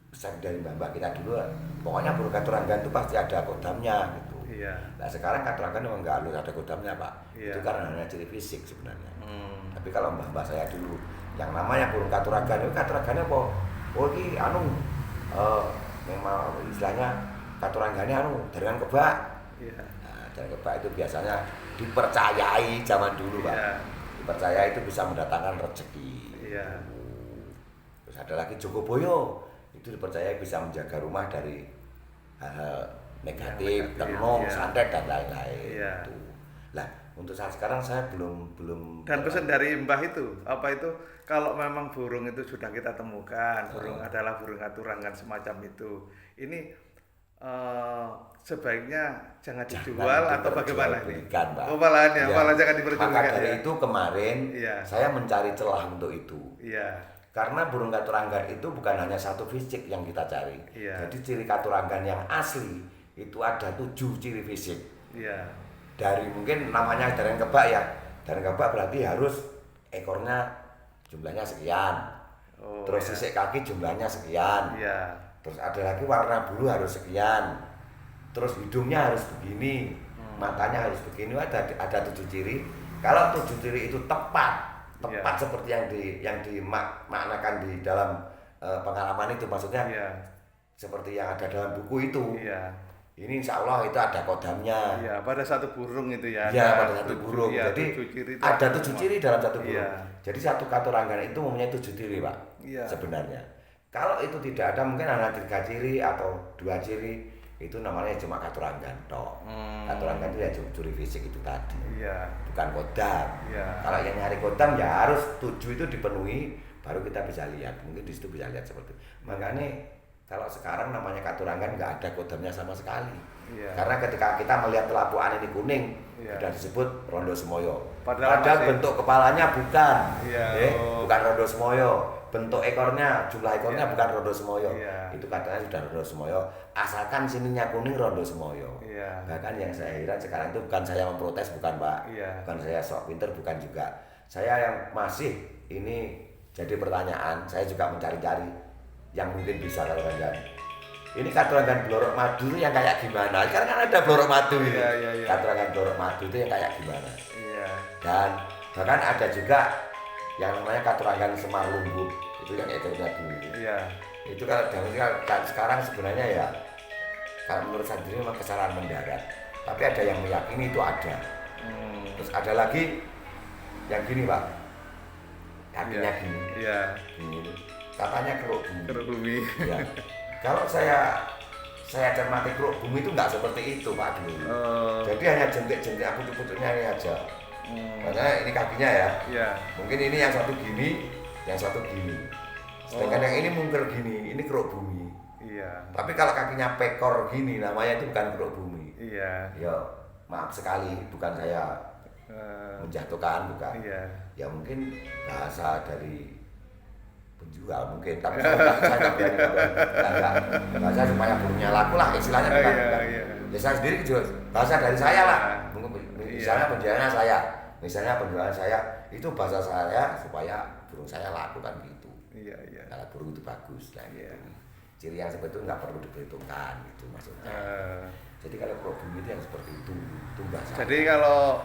pesan dari mbak kita dulu, pokoknya burung katuranggan itu pasti ada kodamnya gitu. Iya. Nah sekarang katuranggan memang nggak harus ada kodamnya Pak. Iya. Itu karena hanya ciri fisik sebenarnya. Tapi kalau mbak saya dulu, yang namanya burung katuranggan itu katuranggannya apa? Oh ini memang istilahnya katuranggannya jaringan kebak. Iya. Nah, jaringan kebak itu biasanya dipercayai zaman dulu Pak. Iya. Dipercayai itu bisa mendatangkan rezeki. Iya. Terus ada lagi Jogoboyo, itu dipercaya bisa menjaga rumah dari hal-hal negatif, tenung, santet dan lain-lain. Iya. Gitu. Lah, untuk saat sekarang saya belum dan pesan dari Mbah itu apa itu, kalau memang burung itu sudah kita temukan, burung adalah burung katuranggan semacam itu, ini sebaiknya jangan dijual atau bagaimana ini? Oh malahan ya, malah jangan diperjualkan. Maka dari itu kemarin saya mencari celah untuk itu. Iya. Karena burung katuranggan itu bukan hanya satu fisik yang kita cari. Iya. Jadi ciri katuranggan yang asli itu ada 7 ciri fisik. Iya. Dari mungkin namanya jaringan kebak ya. Jaringan kebak berarti harus ekornya jumlahnya sekian. Terus sisik kaki jumlahnya sekian. Iya. Terus ada lagi warna bulu harus sekian. Terus hidungnya harus begini, matanya harus begini. Ada 7 ciri. Kalau 7 ciri itu tepat seperti yang dimaknakan di dalam pengalaman itu, maksudnya seperti yang ada dalam buku itu. Ini insya Allah itu ada kodamnya. Iya, pada satu burung itu ya. Iya, pada satu burung. Ya, jadi ada 7 ciri dalam satu burung. Jadi satu katuranggan itu mempunyai 7 ciri Pak. Sebenarnya. Kalau itu tidak ada, mungkin hanya 3 ciri atau 2 ciri, itu namanya cuma katuranggan toh. Katuranggan itu ya ciri fisik itu tadi. Bukan kodam. Kalau yang nyari kodam ya harus 7 itu dipenuhi, baru kita bisa lihat. Mungkin di situ bisa lihat seperti itu. Makanya kalau sekarang namanya katuranggan nggak ada kodamnya sama sekali. Karena ketika kita melihat telapuan ini kuning, sudah disebut rondo semoyo. Padahal bentuk kepalanya bukan, bukan rondo semoyo. Bentuk ekornya, jumlah ekornya bukan rondo semoyo. Itu katanya sudah rondo semoyo. Asalkan sininya kuning rondo semoyo. Bahkan yang saya heran sekarang itu bukan saya memprotes, bukan Pak. Bukan saya sok pinter, bukan juga. Saya yang masih ini jadi pertanyaan. Saya juga mencari-cari yang mungkin bisa katuranggan. Ini katuranggan blorok madu itu yang kayak gimana? Karena kan ada blorok madu ini. Katuranggan blorok madu itu yang kayak gimana? Dan bahkan ada juga yang namanya katuranggan semar lumbung, itu yang ekornya dulu. Itu kalau sekarang sebenarnya ya, kalau menurut saya sendiri memang kesalahan mendarat. Tapi ada yang meyakini itu ada. Terus ada lagi yang gini Pak, kakinya gini. Gini. Katanya keruk bumi. Ya. Kalau saya cermati keruk bumi itu nggak seperti itu Pak dulu. Jadi hanya jentik-jentik pucuk-pucuknya ini aja. Karena ini kakinya ya. Mungkin ini yang satu gini, yang satu gini. Sedangkan yang ini mungker gini, ini keruk bumi. Tapi kalau kakinya pekor gini, namanya itu bukan keruk bumi. Ya maaf sekali, bukan saya menjatuhkan, bukan. Ya mungkin bahasa dari penjual mungkin, tapi saya bahasa supaya burungnya laku lah istilahnya, bukan. Ya saya sendiri juga bahasa dari saya lah, misalnya penjualan saya itu bahasa saya supaya burung saya laku kan gitu. Kalau burung itu bagus lah gitu. Ciri yang seperti itu nggak perlu diperhitungkan gitu maksudnya. Jadi kalau problem itu yang seperti itu bahasa. Jadi kalau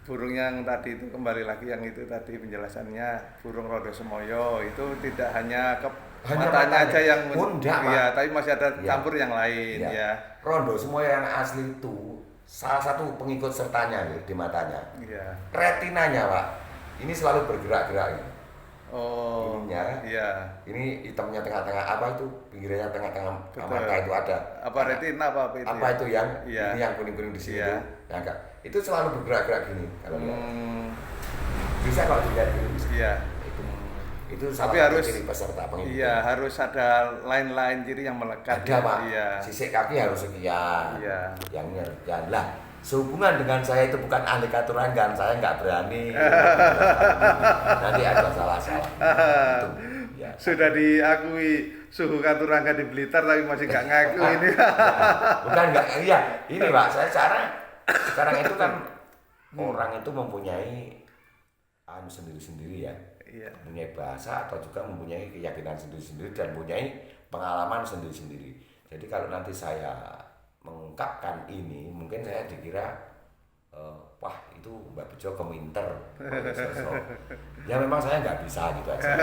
burung yang tadi itu kembali lagi yang itu tadi penjelasannya burung rondo semoyo itu tidak hanya matanya aja yang tapi masih ada campur yang lain ya. Rondo semoyo yang asli itu salah satu pengikut sertanya di matanya. Retinanya Pak, ini selalu bergerak-gerak ini. Ininya. Ini hitamnya tengah-tengah apa itu? Pinggirnya tengah-tengah mata itu ada. Apa retina apa itu? Apa itu yang ini yang kuning-kuning di sini itu selalu bergerak-gerak gini kalau lihat. Bisa kalau dilihat dulu. Itu tapi harus ciri peserta pengikut. Harus ada lain-lain ciri yang melekat. Ada Pak. Sisik kaki harus sekian. Yang lah sehubungan dengan saya itu bukan ahli katurangan, saya nggak berani. Nanti ada salah-salah. Gitu. Ya. Sudah diakui suhu Katurangan di Blitar tapi masih nggak ngaku ini. Bukan nggak, iya ini Pak, saya sekarang itu kan orang itu mempunyai sendiri-sendiri ya, mempunyai bahasa atau juga mempunyai keyakinan sendiri-sendiri dan mempunyai pengalaman sendiri-sendiri. Jadi kalau nanti saya mengungkapkan ini, mungkin saya dikira wah itu Mbak Bejo keminter. Ya memang saya nggak bisa gitu aja.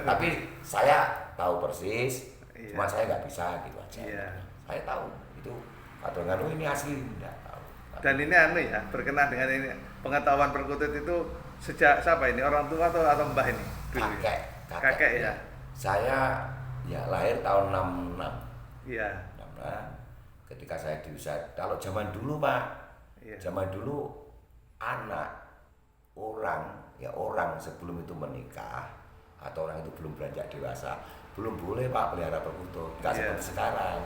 Tapi saya tahu persis, cuma saya nggak bisa gitu aja. Saya tahu itu Katurangan ini asli enggak tahu. Dan ini ya berkenaan dengan ini pengetahuan perkutut itu sejak siapa ini, orang tua atau mbah ini? Kakek ya. Saya ya lahir tahun 66. Iya. 66. Ketika saya di usia, kalau zaman dulu Pak, zaman dulu anak orang sebelum itu menikah atau orang itu belum beranjak dewasa belum boleh Pak pelihara perkutut, nggak seperti sekarang.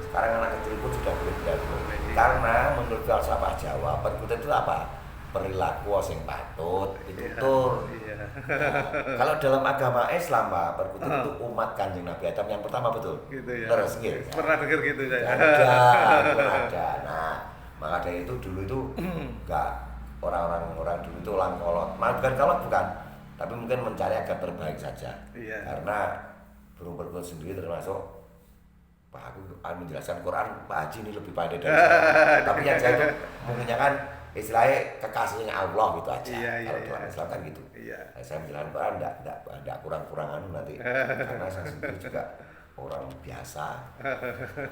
Sekarang anak kecil pun sudah boleh pelihara. Karena menurut filsafat Jawa perkutut itu apa? Perilaku sing patut ditutur. Nah, kalau dalam agama Islam Pak, perkutut itu umat Kanjeng Nabi Adam yang pertama, betul? Gitu ya. Terus gitu. Pernah dengar gitu saya. Ada. Nah, maka dari itu dulu itu enggak orang dulu itu ulang kolot. Bukan kolot bukan, tapi mungkin mencari agar terbaik saja. Karena burung perkutut sendiri termasuk Pak aku menjelaskan Quran, Pak Haji ini lebih pandai dari saya. Tapi yang saya itu mungkinnya kan istilahnya kekasihnya Allah gitu aja. Kalau Tuhan Islam kan gitu. Saya menjelaskan Quran enggak kurang-kurangan nanti. Karena saya sendiri juga orang biasa.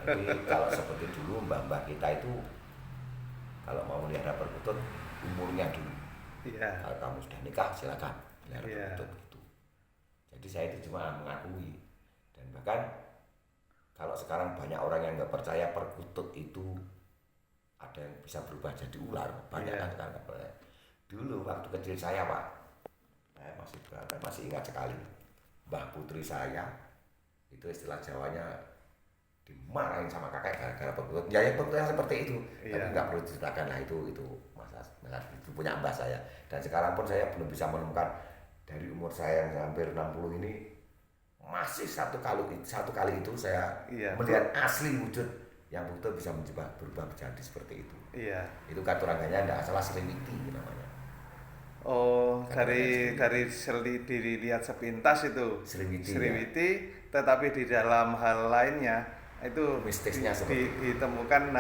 Jadi kalau seperti dulu mbah-mbah kita itu kalau mau melihara perkutut umurnya dulu. Kalau kamu sudah nikah silakan melihara perkutut gitu. Jadi saya itu cuma mengakui. Dan bahkan kalau sekarang banyak orang yang nggak percaya perkutut itu ada yang bisa berubah jadi ular, banyak kan sekarang nggak percaya. Dulu waktu kecil saya Pak, saya masih ingat sekali Mbah Putri saya itu istilah Jawanya dimarahin sama kakek gara-gara perkutut. Ya yang perkutut seperti itu, tapi nggak perlu diceritakan lah itu masa itu punya mbah saya. Dan sekarang pun saya belum bisa menemukan dari umur saya yang hampir 60 ini masih satu kali itu saya melihat asli wujud yang betul bisa berubah menjadi seperti itu. Itu Katurangannya tidak salah Sriwiti namanya. Oh, dari dilihat sepintas itu Sriwiti, tetapi di dalam hal lainnya itu mistisnya ditemukan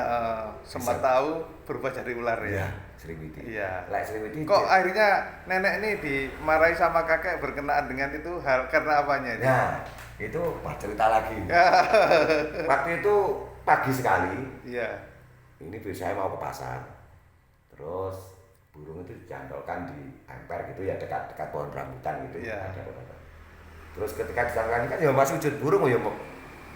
sempat tahu berubah jadi ular ya. Sriwiti. Sriwiti. Kok akhirnya nenek ini dimarahi sama kakek berkenaan dengan itu karena apanya ini? Nah, itu cerita lagi. Waktu itu pagi sekali. Ini saya mau ke pasar. Terus burung itu dicantolkan di emper gitu ya dekat pohon rambutan gitu. Terus ketika dicantolkan kan ya masih wujud burung ya mau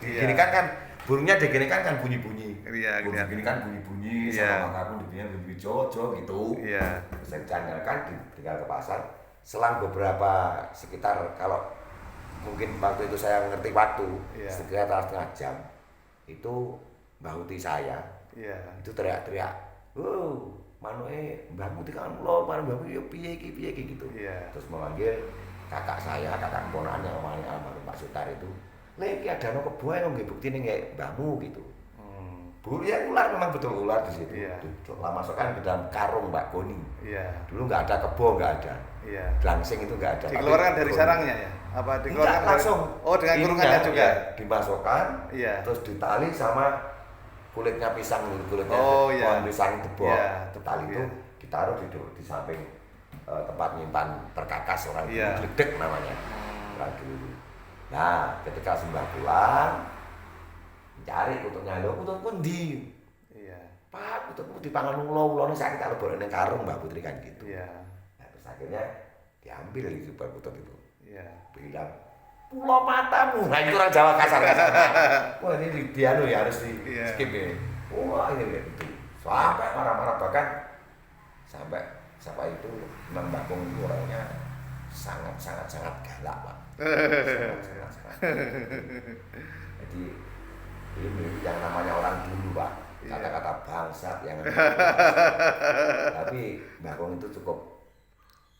diginikan kan burungnya diginikan kan bunyi-bunyi. Diginikan bunyi-bunyi sama aku dibilang bunyi jojo gitu. Terus saya dicantolkan tinggal ke pasar. Selang beberapa sekitar kalau mungkin waktu itu saya ngerti waktu sekitar setengah jam itu Mbah Uti saya itu teriak-teriak, manuke Mbah Uti kan kula, Mbah Uti yo piye iki gitu. Terus memanggil kakak saya, kakak ponakan yang namanya almarhum Pak Sutar itu. "Le iki ada no kebo ae nggih buktine nggih mbahmu" gitu. Ya ular memang betul ular di situ. Masukkan ke dalam karung Mbak Goni. Dulu nggak ada kebo, nggak ada. Glangsing itu nggak ada. Dikeluarkan dari sarangnya ya? Apa dikeluarkan langsung? Oh, dengan kurungannya juga. Dimasukkan, terus ditali sama kulitnya pisang, kulitnya pohon pisang tebok. Tali itu ditaruh di samping tempat nyimpan perkakas orang dulu, gledek namanya. Orang dulu. Nah, ketika sembah pulang, cari kututnya, lho kutut pundi? Pak, kututmu dipangan ulo-ulone sakit kalau boleh ning karung Mbak Putri kan gitu. Nah, terus akhirnya diambil itu kutut itu. Bilang, "Pulau matamu." Nah, itu orang Jawa kasar-kasar. Wah, ini ya harus di skip ya. Wah, ini gitu. Sampai marah-marah bahkan sampai siapa itu Imam Bakung orangnya sangat galak, Pak. Sangat. Jadi ini yang namanya orang dulu Pak kata-kata bangsat yang tapi Mbah Kong itu cukup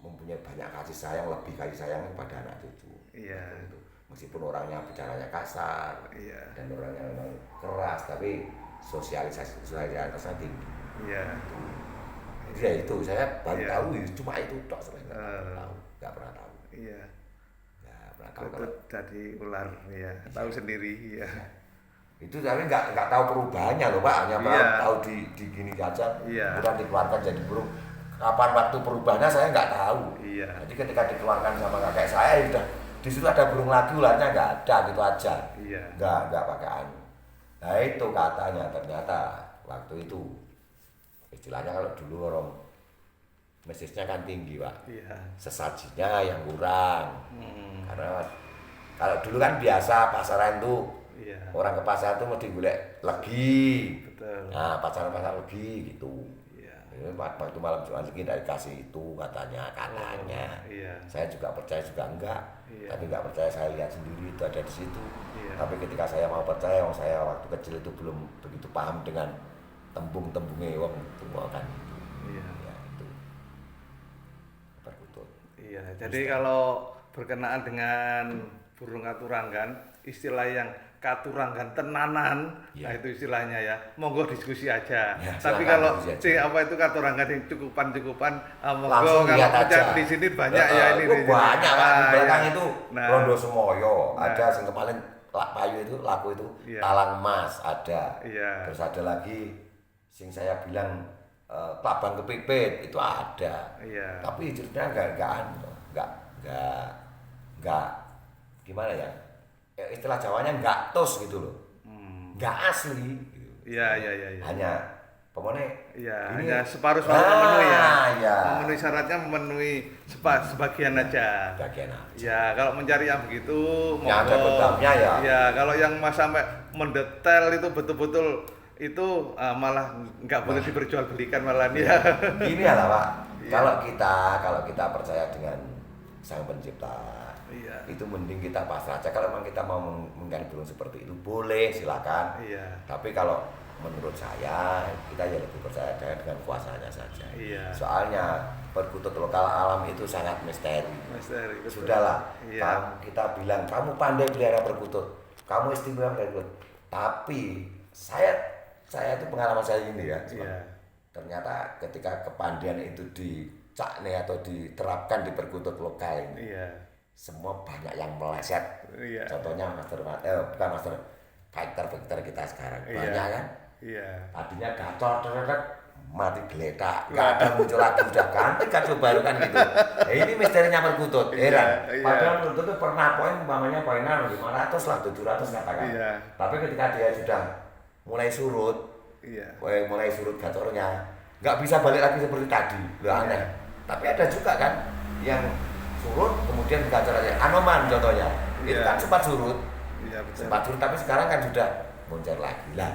mempunyai banyak kasih sayang, lebih kasih sayang kepada anak cucu. Meskipun orangnya bicaranya kasar dan orangnya memang keras, tapi sosialisasinya tinggi. Ya itu saya baru tahu cuma itu tok, selain nggak pernah tahu. Kalau jadi ular tahu sendiri itu tapi nggak tahu perubahannya loh Pak, hanya tahu di gini aja, kemudian dikeluarkan jadi burung. Kapan waktu perubahannya saya nggak tahu. Jadi ketika dikeluarkan sama kakek saya udah di situ ada burung lagi, ularnya nggak ada gitu aja, nggak pakai anu. Nah itu katanya ternyata waktu itu istilahnya kalau dulu orang mesisnya kan tinggi Pak, sesajinya yang kurang. Karena kalau dulu kan biasa pasaran tuh orang ke pasar tuh mesti golek legi. Nah pasar legi gitu. Waktu malam Jumat lagi dari kasih itu katanya. Saya juga percaya juga enggak, tapi enggak percaya, saya lihat sendiri itu ada di situ. Tapi ketika saya mau percaya, saya waktu kecil itu belum begitu paham dengan tembung-tembungnya wong itu kan itu. Itu perkutut. Jadi kalau berkenaan dengan burung katurangan, istilah yang katurangan tenanan, nah itu istilahnya monggo diskusi aja. Tapi kalau apa itu katurangan yang cukupan, monggo kalau aja di sini banyak ini. Banyak Pak, di belakang itu Rondo Semoyo, ada yang kemarin payu itu laku itu talang emas ada. Terus ada lagi sing saya bilang Klabang Kepipit itu ada. Tapi ceritanya enggak gimana ya? Istilah Jawanya enggak tos gitu loh. Enggak asli gitu. Hanya pokoknya hanya separuh memenuhi memenuhi syaratnya, memenuhi sebagian aja. Kalau mencari yang begitu yang ada bentamnya kalau yang sampai mendetail itu betul-betul itu malah nggak boleh diperjualbelikan malah Ini lah Pak. Kalau kita percaya dengan Sang Pencipta, itu mending kita pasrah aja. Kalau memang kita mau menggali burung seperti itu boleh, silakan. Tapi kalau menurut saya kita lebih percaya dengan kuasanya saja. Soalnya perkutut lokal alam itu sangat misteri. Sudahlah, kita bilang kamu pandai pelihara perkutut, kamu istimewa pelihara perkutut. Tapi saya itu pengalaman saya ini ternyata ketika kepandaian itu dicakne atau diterapkan di perkutut lokal ini, semua banyak yang meleset. Contohnya bukan master fighter kita sekarang banyak kan. Tadinya gacor mati geletak, nggak ada muncul lagi, udah ganti kasus baru kan gitu. Ini misterinya perkutut, heran. Padahal perkutut itu pernah poin poinan 500 lah, 700 katakan. Tapi ketika dia sudah mulai surut, mulai surut gacornya, nggak bisa balik lagi seperti tadi, aneh. Tapi ada juga kan yang surut kemudian gacor aja, Anoman contohnya, itu kan sempat surut, tapi sekarang kan sudah muncul lagi lah.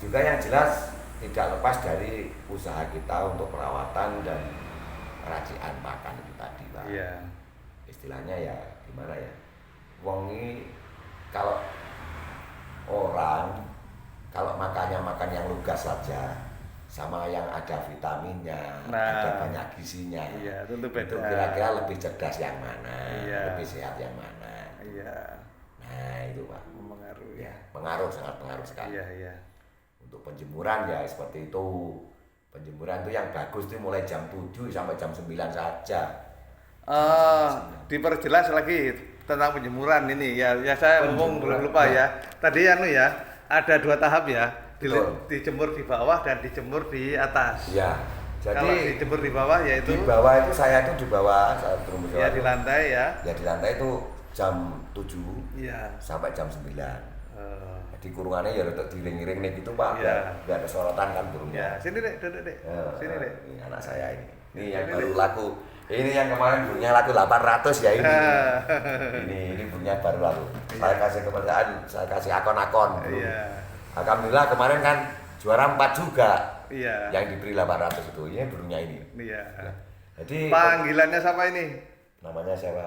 Juga yang jelas tidak lepas dari usaha kita untuk perawatan dan racikan pakan itu tadi Pak. Istilahnya gimana ya, wong ini kalau makannya makan yang lugas saja sama yang ada vitaminnya, ada banyak gizinya, tentu beda. Itu kira-kira lebih cerdas yang mana, lebih sehat yang mana. Nah itu Pak, mengaruh, sangat mengaruh sekali. Untuk penjemuran seperti itu. Penjemuran itu yang bagus itu mulai jam 7 sampai jam 9 saja. Diperjelas lagi tentang penjemuran ini saya ngomong belum lupa Tadi ada 2 tahap dijemur di bawah dan dijemur di atas. Jadi kalau dijemur di bawah yaitu di bawah itu saya itu di bawah saat turun di lantai di lantai itu jam 7 sampai jam 9. Di kurungannya untuk diring-iring nih gitu Pak, biar ada sorotan kan burungnya. Sini Dek, duduk Dek. Sini Dek. Ini anak saya ini. Ini yang baru laku. Ini yang kemarin burungnya laku 800 ini. Ini burungnya baru laku. Saya kasih kepercayaan, saya kasih akon-akon. Alhamdulillah kemarin kan juara 4 juga. Yang diberi 800 itu. Ini burungnya ini. Jadi panggilannya siapa ini? Namanya siapa?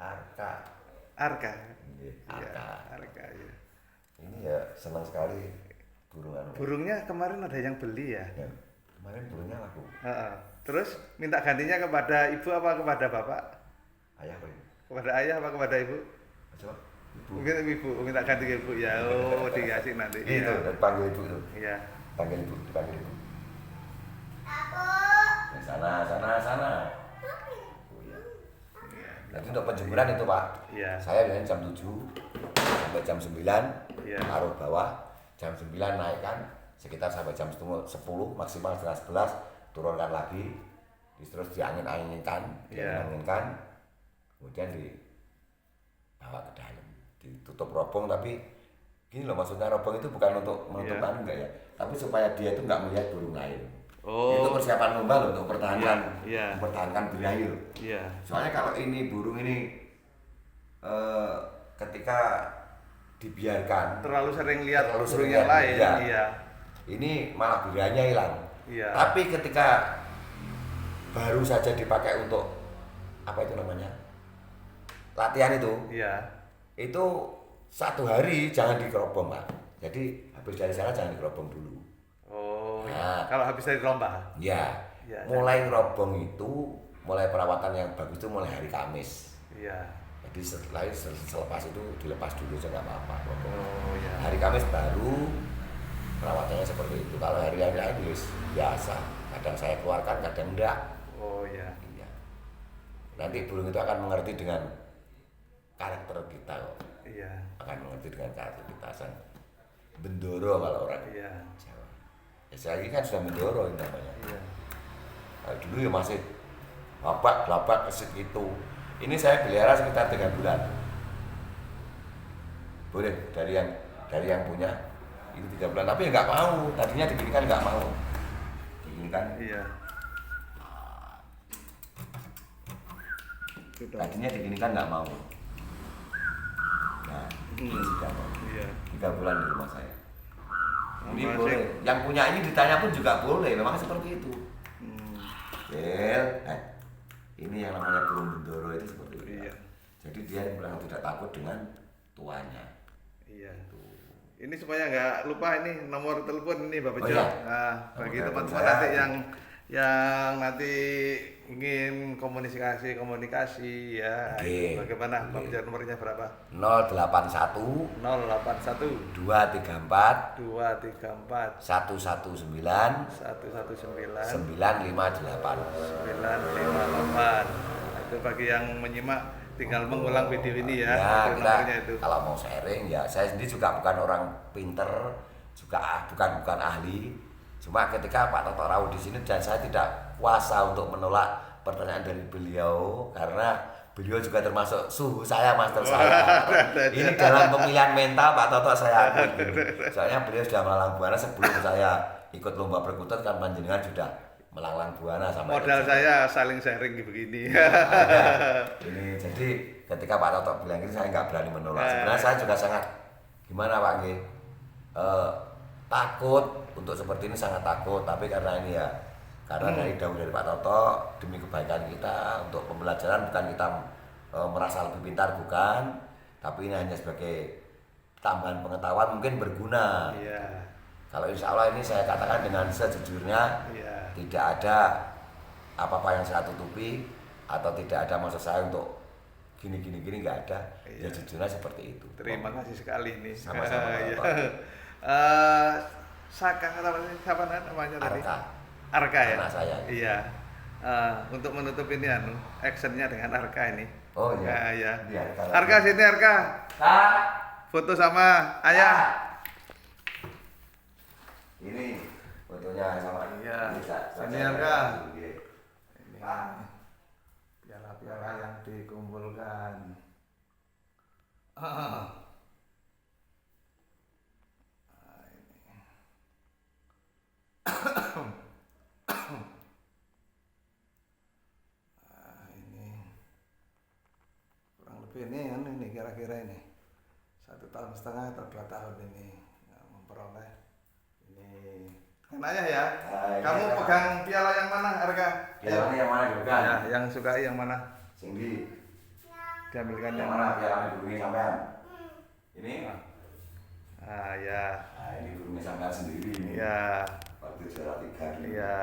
Arka. Arka. Arka. Arka. Ini ya senang sekali burungan. Burungnya kemarin ada yang beli ya? Ya, kemarin burungnya laku. Terus minta gantinya kepada ibu apa kepada bapak? Ayah apa ini? Kepada ayah apa kepada ibu? Coba. Ibu. Mungkin ibu minta ganti ke ibu ya. Oh, dikasih nanti. Itu ya. panggil ibu itu. Iya. Panggil ibu, dipanggil ibu. Sana. Oh iya. Nanti untuk penjemuran itu Pak. Iya. Saya biasanya jam 7 sampai jam 9 taruh bawah, jam 9 naikkan sekitar sampai jam 10 maksimal setengah 11 turunkan lagi, terus diangin-anginkan, kemudian dibawa ke dalam, ditutup robong. Tapi gini loh, maksudnya robong itu bukan untuk menutup enggak ya, tapi supaya dia itu nggak melihat burung lain. Itu persiapan lomba loh untuk mempertahankan birahi loh. Soalnya kalau ini burung ini ketika dibiarkan terlalu sering lihat burung yang lain, ini malah birahinya hilang. Tapi ketika baru saja dipakai untuk apa itu namanya latihan itu, itu 1 hari jangan dikerobong Pak. Jadi habis dari sana jangan dikerobong dulu. Kalau habis dari lomba? Mulai ngerobong itu, mulai perawatan yang bagus itu mulai hari Kamis. Jadi selepas itu dilepas dulu saja nggak apa-apa. Hari Kamis baru perawatannya seperti itu. Kalau hari-hari lain biasa. Kadang saya keluarkan, kadang enggak. Iya. Nanti burung itu akan mengerti dengan karakter kita kok. Akan mengerti dengan karakter kita. Bendoro kalau orang Jawa. Saya ini kan sudah mendoro ini namanya. Dulu ya masih babak segitu. Ini saya pelihara sekitar 3 bulan. Boleh dari yang punya itu 3 bulan, tapi nggak mau. Tadinya diginikan nggak mau. Diginikan. Tadinya diginikan nggak mau. Nah, ini sudah mau. 3 bulan di rumah saya. Ini boleh. Yang punya ini ditanya pun juga boleh. Memang seperti itu. Ini yang namanya burung bendoro itu seperti itu. Jadi dia memang tidak takut dengan tuannya. Ini supaya nggak lupa ini nomor telepon ini Bapak Jo. Nah, bagi teman-teman nanti yang nanti ingin komunikasi ya. Bagaimana Bapak Jo, nomornya berapa? 081 234 119 958. Itu bagi yang menyimak tinggal mengulang video ini ya. Itu. Kalau mau sharing ya, saya sendiri juga bukan orang pinter, juga bukan ahli. Cuma ketika Pak Toto Rawuh di sini dan saya tidak kuasa untuk menolak pertanyaan dari beliau karena beliau juga termasuk suhu saya, master saya. Ini dalam pemilihan mental Pak Toto saya akui. Soalnya beliau sudah melalang buana sebelum saya ikut lomba perkutut kan, panjenengan sudah melanglang buana sama modal saya saling sharing begini. Ini jadi ketika Pak Toto bilang ini saya nggak berani menolak. Sebenarnya saya juga sangat gimana Pak Nggih, takut untuk seperti ini, sangat takut. Tapi karena ini ya karena dari dahulu dari Pak Toto demi kebaikan kita untuk pembelajaran, bukan kita merasa lebih pintar, bukan, tapi ini hanya sebagai tambahan pengetahuan mungkin berguna. Kalau insya Allah ini saya katakan dengan sejujurnya, tidak ada apa-apa yang saya tutupi atau tidak ada maksud saya untuk gini nggak ada. Ya jujurnya seperti itu. Terima kasih sekali nih. Sama-sama. Saka siapa namanya tadi? Arka ya. Anak saya. Iya. Untuk menutup ini actionnya dengan Arka ini. Oh iya. Arka sini Arka. Foto sama ayah. Ini fotonya sama. Ini Arka. Ini piala-piala yang dikumpulkan. Ini kira-kira ini 1,5 tahun atau 2 tahun ini memperoleh ini. Kan ayah ya, kamu pegang piala yang mana Arka? Piala yang mana juga? Ya, yang sukai yang mana? Singgi. Diambilkan yang mana piala dulu ini sampean? Ini? Ya. Nah, ini burungnya sampean sendiri ini. Ya. Waktu juara 3 ini. Iya.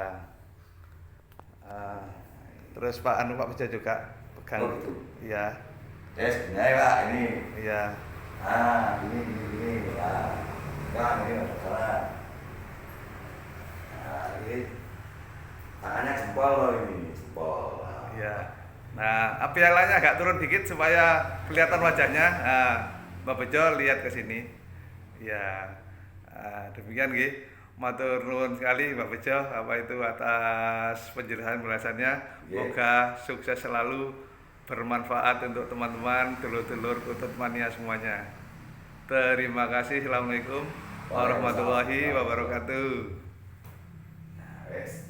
Terus Pak Bejo juga pegang. Oh, gitu. Iya. Sebenarnya Pak ini. Iya. Ini. Nah, ini ada salah. Nah, ini tangannya jempol loh ini, jempol. Iya. Nah, pialanya agak turun dikit supaya kelihatan wajahnya. Mbak Bejo lihat ke sini. Ya. Demikian nggih. Matur nuwun sekali Mbak Bejo atas penjelasannya. Semoga sukses selalu, bermanfaat untuk teman-teman, dulur-dulur Kutut Mania semuanya. Terima kasih. Assalamualaikum warahmatullahi wabarakatuh. Nah, wes.